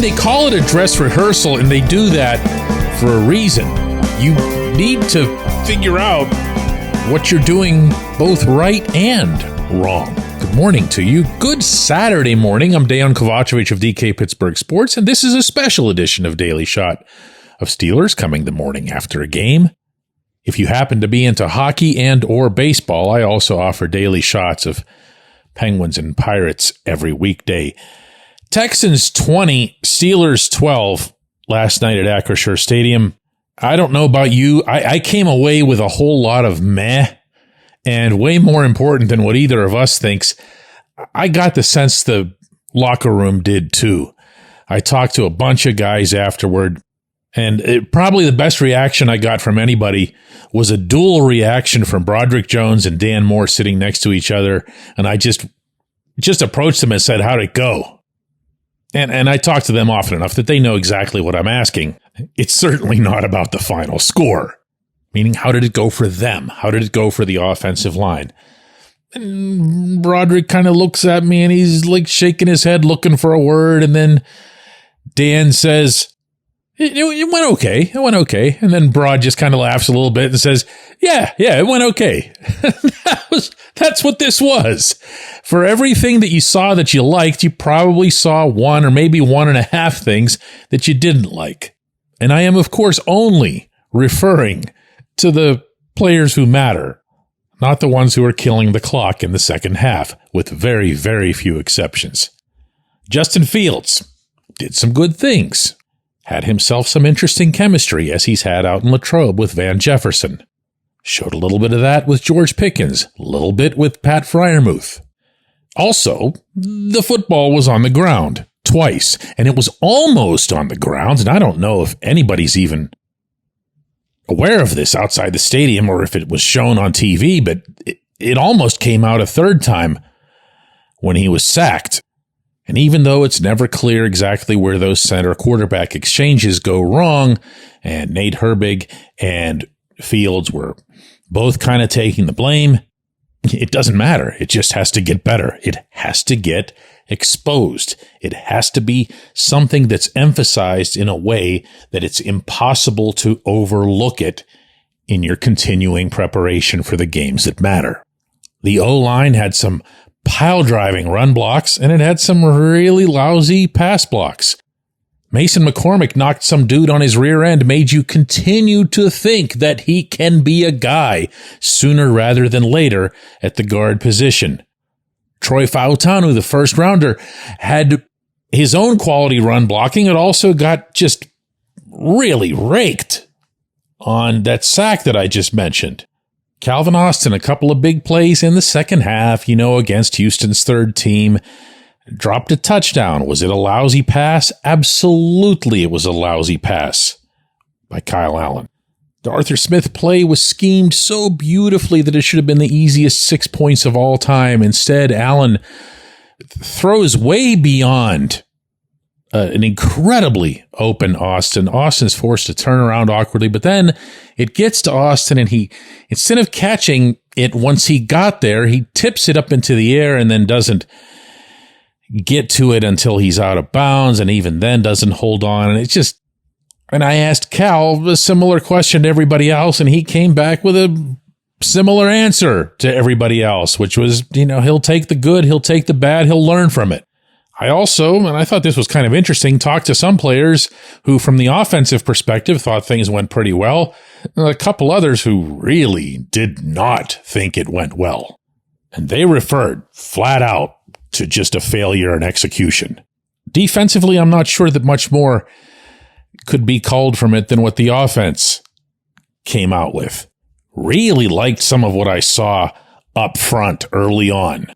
mean, they call it a dress rehearsal, and they do that for a reason. You need to figure out what you're doing both right and wrong. Good morning to you. Good Saturday morning. I'm Dejan Kovacevic of DK Pittsburgh Sports, and this is a special edition of Daily Shot of Steelers coming the morning after a game. If you happen to be into hockey and or baseball, I also offer daily shots of Penguins and Pirates every weekday. Texans 20, Steelers 12 last night at Acrisure Stadium. I don't know about you. I came away with a whole lot of meh, and way more important than what either of us thinks, I got the sense the locker room did too. I talked to a bunch of guys afterward, and probably the best reaction I got from anybody was a dual reaction from Broderick Jones and Dan Moore sitting next to each other, and I just approached them and said, "How'd it go?" And I talk to them often enough that they know exactly what I'm asking. It's certainly not about the final score, meaning how did it go for them? How did it go for the offensive line? And Broderick kind of looks at me and he's like shaking his head looking for a word, and then Dan says, It went okay. It went okay. And then Brod just kind of laughs a little bit and says, yeah, it went okay. That's what this was. For everything that you saw that you liked, you probably saw one or maybe 1.5 things that you didn't like. And I am, of course, only referring to the players who matter, not the ones who are killing the clock in the second half, with very, very few exceptions. Justin Fields did some good things. Had himself some interesting chemistry as he's had out in Latrobe with Van Jefferson. Showed a little bit of that with George Pickens, a little bit with Pat Freiermuth. Also, the football was on the ground twice, and it was almost on the ground, and I don't know if anybody's even aware of this outside the stadium or if it was shown on TV, but it almost came out a third time when he was sacked. And even though it's never clear exactly where those center quarterback exchanges go wrong, and Nate Herbig and Fields were both kind of taking the blame, it doesn't matter. It just has to get better. It has to get exposed. It has to be something that's emphasized in a way that it's impossible to overlook it in your continuing preparation for the games that matter. The O-line had some pile-driving run blocks, and it had some really lousy pass blocks. Mason McCormick knocked some dude on his rear end, made you continue to think that he can be a guy sooner rather than later at the guard position. Troy Fautanu, the first rounder, had his own quality run blocking. It also got just really raked on that sack that I just mentioned. Calvin Austin, a couple of big plays in the second half, against Houston's third team. Dropped a touchdown. Was it a lousy pass? Absolutely, it was a lousy pass by Kyle Allen. The Arthur Smith play was schemed so beautifully that it should have been the easiest 6 points of all time. Instead, Allen throws way beyond an incredibly open Austin. Austin's forced to turn around awkwardly, but then it gets to Austin, and he, instead of catching it once he got there, he tips it up into the air and then doesn't get to it until he's out of bounds, and even then doesn't hold on. And I asked Cal a similar question to everybody else, and he came back with a similar answer to everybody else, which was, he'll take the good, he'll take the bad, he'll learn from it. I also, and I thought this was kind of interesting, talked to some players who, from the offensive perspective, thought things went pretty well, and a couple others who really did not think it went well. And they referred flat out to just a failure in execution. Defensively, I'm not sure that much more could be called from it than what the offense came out with. Really liked some of what I saw up front early on.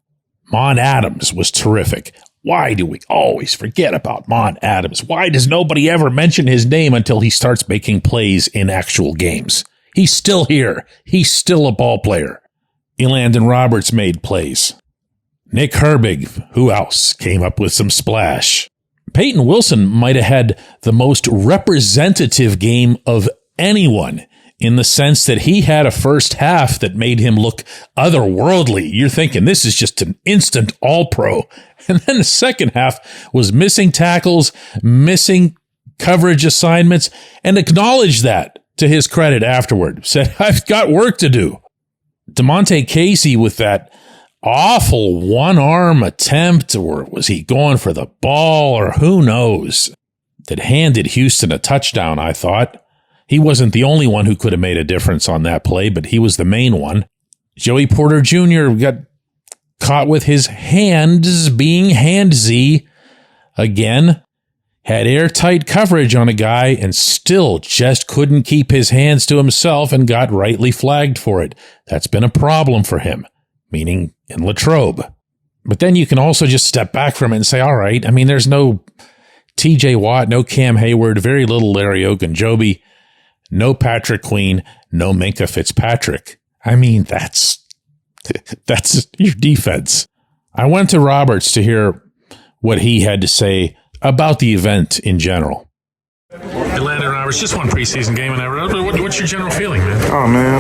Mon Adams was terrific. Why do we always forget about Mon Adams? Why does nobody ever mention his name until he starts making plays in actual games? He's still here. He's still a ball player. Elandon Roberts made plays. Nick Herbig, who else, came up with some splash. Peyton Wilson might have had the most representative game of anyone in the sense that he had a first half that made him look otherworldly. You're thinking this is just an instant all-pro. And then the second half was missing tackles, missing coverage assignments, and acknowledged that to his credit afterward. Said, I've got work to do. DeMonte Casey with that awful one-arm attempt, or was he going for the ball, or who knows, that handed Houston a touchdown, I thought. He wasn't the only one who could have made a difference on that play, but he was the main one. Joey Porter Jr. got caught with his hands being handsy again. Had airtight coverage on a guy and still just couldn't keep his hands to himself and got rightly flagged for it. That's been a problem for him, meaning in Latrobe. But then you can also just step back from it and say, all right, I mean, there's no TJ Watt, no Cam Hayward, very little Larry Ogunjobi, no Patrick Queen, no Minkah Fitzpatrick. I mean, that's your defense. I went to Roberts to hear what he had to say about the event in general. Atlanta Roberts, just one preseason game, and what's your general feeling, man? Oh man,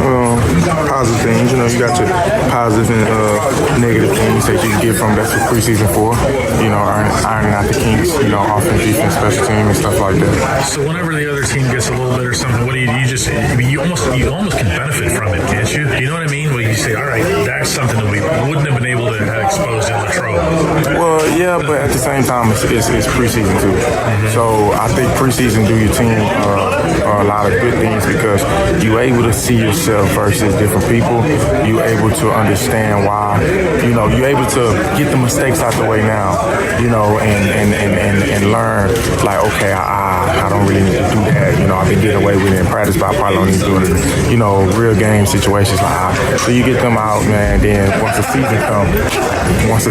positive things. You know, you got your positive and negative things that you can get from that's what preseason for. You know, ironing out the kinks. You know, offense, defense, special team, and stuff like that. So whenever the other team gets a little bit or something, what do you just? You almost can benefit from it, can't you? You know what I mean? Where you say, all right, that's something that we wouldn't have been able to have exposed in Latrobe. Well, yeah, but at the same time, it's preseason too. Mm-hmm. So I think preseason do your team a lot of good things because you're able to see yourself versus different people. You're able to understand why, you know, you're able to get the mistakes out the way now, you know, and learn like, okay, I don't really need to do that. You know, I've been getting away with it in practice, but I probably don't need to do it in, you know, real game situations like so you get them out, man. Then once the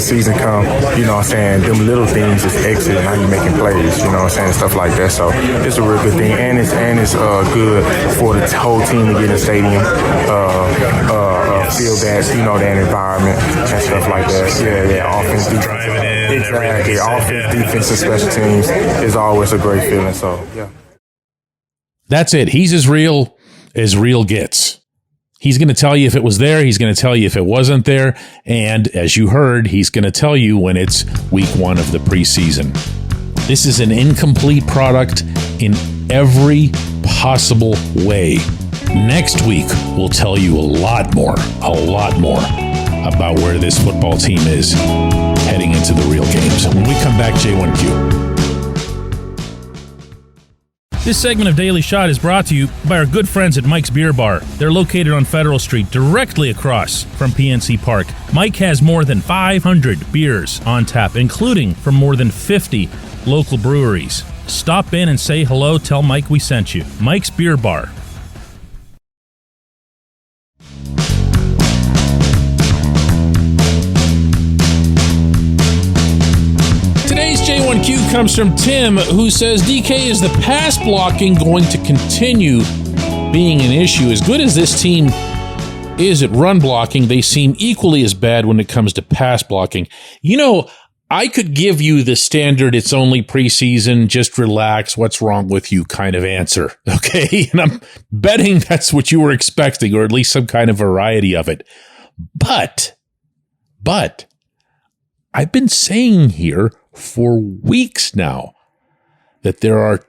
season come, you know what I'm saying, them little things is exit and now you're making plays, you know what I'm saying, stuff like that. So it's a real good thing, and it's good for the whole team to get in the stadium, feel that, you know, that environment and stuff like that. Yeah, offense, defense, driving in, exactly. Offense, defense, and special teams is always a great feeling. So yeah, that's it. He's as real gets. He's going to tell you if it was there. He's going to tell you if it wasn't there. And as you heard, he's going to tell you when it's week 1 of the preseason. This is an incomplete product in every possible way. Next week, we'll tell you a lot more about where this football team is heading into the real games. When we come back, J1Q. This segment of Daily Shot is brought to you by our good friends at Mike's Beer Bar. They're located on Federal Street, directly across from PNC Park. Mike has more than 500 beers on tap, including from more than 50 local breweries. Stop in and say hello. Tell Mike we sent you. Mike's Beer Bar. Today's J1Q comes from Tim, who says, DK, is the pass blocking going to continue being an issue? As good as this team is at run blocking, they seem equally as bad when it comes to pass blocking. You know, I could give you the standard, it's only preseason, just relax, what's wrong with you kind of answer, okay? And I'm betting that's what you were expecting, or at least some kind of variety of it. But, I've been saying here for weeks now that there are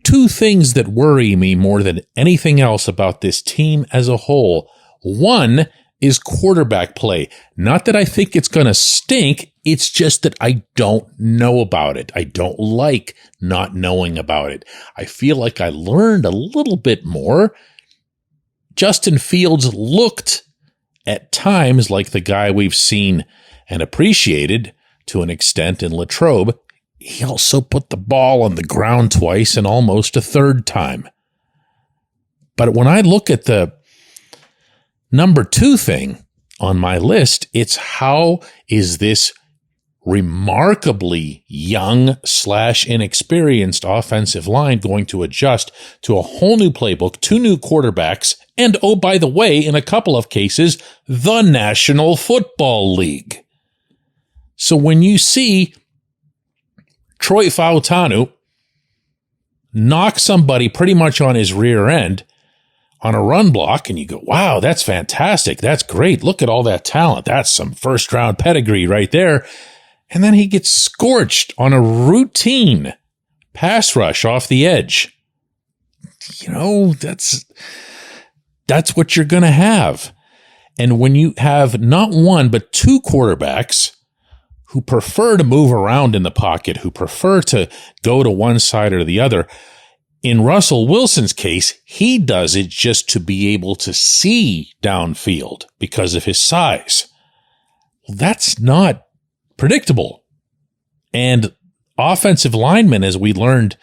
two things that worry me more than anything else about this team as a whole. One is quarterback play. Not that I think it's going to stink. It's just that I don't know about it. I don't like not knowing about it. I feel like I learned a little bit more. Justin Fields looked at times like the guy we've seen and appreciated to an extent in Latrobe. He also put the ball on the ground twice and almost a third time. But when I look at the number 2 thing on my list, it's how is this remarkably young / inexperienced offensive line going to adjust to a whole new playbook, 2 new quarterbacks, and, oh, by the way, in a couple of cases, the National Football League. So when you see Troy Fautanu knock somebody pretty much on his rear end on a run block and you go, wow, that's fantastic. That's great. Look at all that talent. That's some first round pedigree right there. And then he gets scorched on a routine pass rush off the edge. That's what you're going to have. And when you have not one, but two quarterbacks who prefer to move around in the pocket, who prefer to go to one side or the other, in Russell Wilson's case, he does it just to be able to see downfield because of his size. Well, that's not predictable. And offensive linemen, as we learned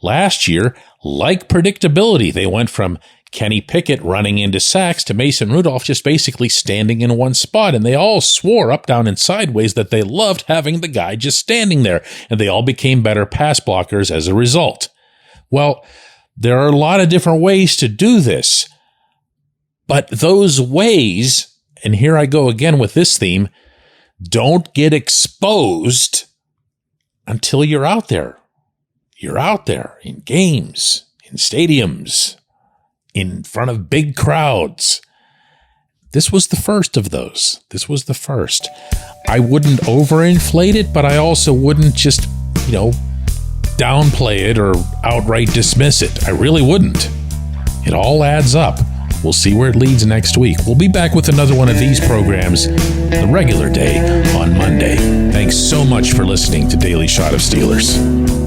last year, like predictability. They went from Kenny Pickett running into sacks to Mason Rudolph just basically standing in one spot. And they all swore up, down, and sideways that they loved having the guy just standing there. And they all became better pass blockers as a result. Well, there are a lot of different ways to do this. But those ways, and here I go again with this theme, don't get exposed until you're out there. You're out there in games, in stadiums, in front of big crowds. This was the first of those. This was the first. I wouldn't overinflate it, but I also wouldn't just, downplay it or outright dismiss it. I really wouldn't. It all adds up. We'll see where it leads next week. We'll be back with another one of these programs, the regular day on Monday. Thanks so much for listening to Daily Shot of Steelers.